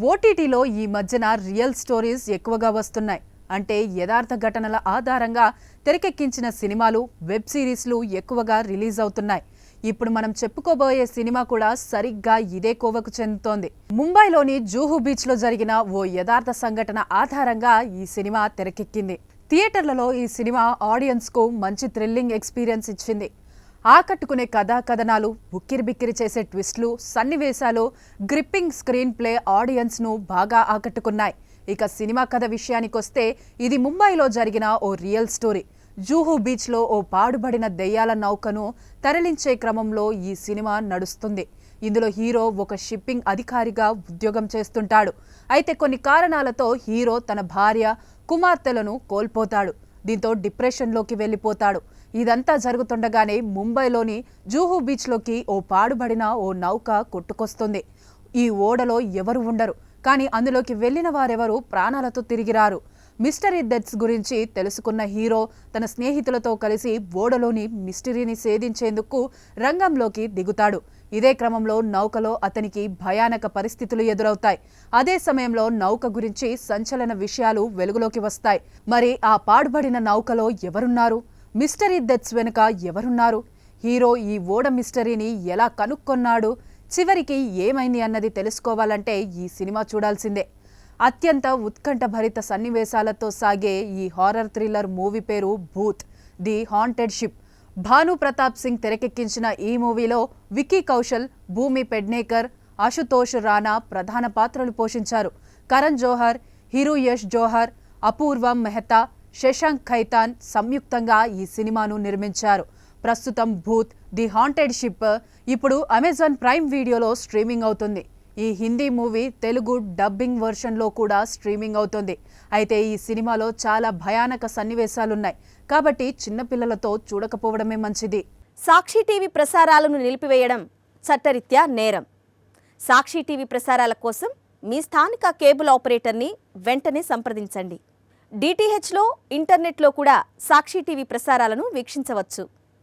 ఓటీటీలో ఈ మధ్యన రియల్ స్టోరీస్ ఎక్కువగా వస్తున్నాయి. అంటే యథార్థ ఘటనల ఆధారంగా తెరకెక్కించిన సినిమాలు, వెబ్ సిరీస్లు ఎక్కువగా రిలీజ్ అవుతున్నాయి. ఇప్పుడు మనం చెప్పుకోబోయే సినిమా కూడా సరిగ్గా ఇదే కోవకు చెందుతోంది. ముంబైలోని జూహు బీచ్లో జరిగిన ఓ యథార్థ సంఘటన ఆధారంగా ఈ సినిమా తెరకెక్కింది. థియేటర్లలో ఈ సినిమా ఆడియన్స్కు మంచి థ్రిల్లింగ్ ఎక్స్పీరియన్స్ ఇచ్చింది. ఆకట్టుకునే కథా కథనాలు, ఉక్కిరిబిక్కిరి చేసే ట్విస్టులు, సన్నివేశాలు, గ్రిప్పింగ్ స్క్రీన్ ప్లే ఆడియన్స్ను బాగా ఆకట్టుకున్నాయి. ఇక సినిమా కథ విషయానికొస్తే ఇది ముంబైలో జరిగిన ఓ రియల్ స్టోరీ. జూహు బీచ్లో ఓ పాడుబడిన దెయ్యాల నౌకను తరలించే క్రమంలో ఈ సినిమా నడుస్తుంది. ఇందులో హీరో ఒక షిప్పింగ్ అధికారిగా ఉద్యోగం చేస్తుంటాడు. అయితే కొన్ని కారణాలతో హీరో తన భార్య, కుమార్తెలను కోల్పోతాడు. దీంతో డిప్రెషన్లోకి వెళ్ళిపోతాడు. ఇదంతా జరుగుతుండగానే ముంబైలోని జూహు బీచ్లోకి ఓ పాడుబడిన ఓ నౌక కొట్టుకొస్తుంది. ఈ ఓడలో ఎవరు ఉండరు, కానీ అందులోకి వెళ్లిన వారెవరూ ప్రాణాలతో తిరిగిరారు. మిస్టరీ డెత్స్ గురించి తెలుసుకున్న హీరో తన స్నేహితులతో కలిసి ఓడలోని మిస్టరీని ఛేదించేందుకు రంగంలోకి దిగుతాడు. ఇదే క్రమంలో నౌకలో అతనికి భయానక పరిస్థితులు ఎదురవుతాయి. అదే సమయంలో నౌక గురించి సంచలన విషయాలు వెలుగులోకి వస్తాయి. మరి ఆ పాడుబడిన నౌకలో ఎవరున్నారు? మిస్టరీ డెత్స్ వెనుక ఎవరున్నారు? హీరో ఈ ఓడ మిస్టరీని ఎలా కనుక్కొన్నాడు? చివరికి ఏమైంది అన్నది తెలుసుకోవాలంటే ఈ సినిమా చూడాల్సిందే. అత్యంత ఉత్కంఠభరిత సన్నివేశాలతో సాగే ఈ హారర్ థ్రిల్లర్ మూవీ పేరు Bhoot, the haunted ship. Bhanu Pratap Singh తెరకెక్కించిన ఈ మూవీలో విక్కీ కౌశల్, భూమి పెడ్నేకర్, అశుతోష్ రాణా ప్రధాన పాత్రలు పోషించారు. కరణ్ జోహర్, హీరూ యష్ జోహర్, అపూర్వ మెహతా, శశాంక్ ఖైతాన్ సంయుక్తంగా ఈ సినిమాను నిర్మించారు. ప్రస్తుతం భూత్, ది హాంటెడ్ షిప్ ఇప్పుడు అమెజాన్ ప్రైమ్ వీడియోలో స్ట్రీమింగ్ అవుతుంది. ఈ హిందీ మూవీ తెలుగు డబ్బింగ్ వర్షన్లో కూడా స్ట్రీమింగ్ అవుతుంది. అయితే ఈ సినిమాలో చాలా భయానక సన్నివేశాలున్నాయి కాబట్టి చిన్నపిల్లలతో చూడకపోవడమే మంచిది. సాక్షి టీవీ ప్రసారాలను నిలిపివేయడం చట్టరీత్యా నేరం. సాక్షి టీవీ ప్రసారాల కోసం మీ స్థానిక కేబుల్ ఆపరేటర్ని వెంటనే సంప్రదించండి. డిటిహెచ్లో, ఇంటర్నెట్లో కూడా సాక్షి టీవీ ప్రసారాలను వీక్షించవచ్చు.